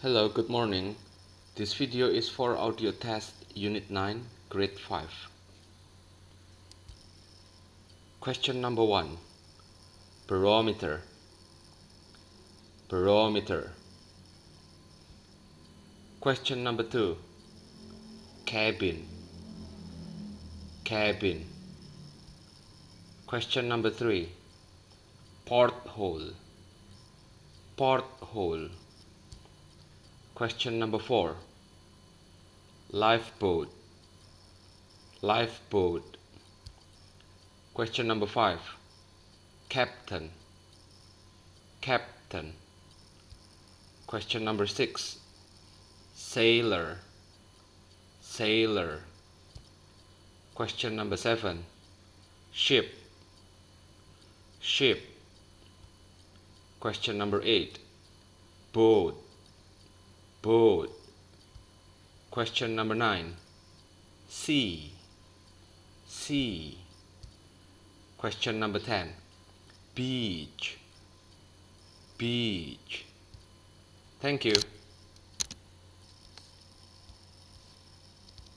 Hello, good morning. This video is for audio test Unit 9, Grade 5. Question number 1. Barometer. Barometer. Question number 2. Cabin. Cabin. Question number 3. Porthole. Porthole. Question number 4. Lifeboat. Lifeboat. Question number 5. Captain. Captain. Question number 6. Sailor. Sailor. Question number 7. Ship. Ship. Question number 8. Boat. Boat. Question number 9. Sea. Sea. Question number 10. Beach. Beach. Thank you.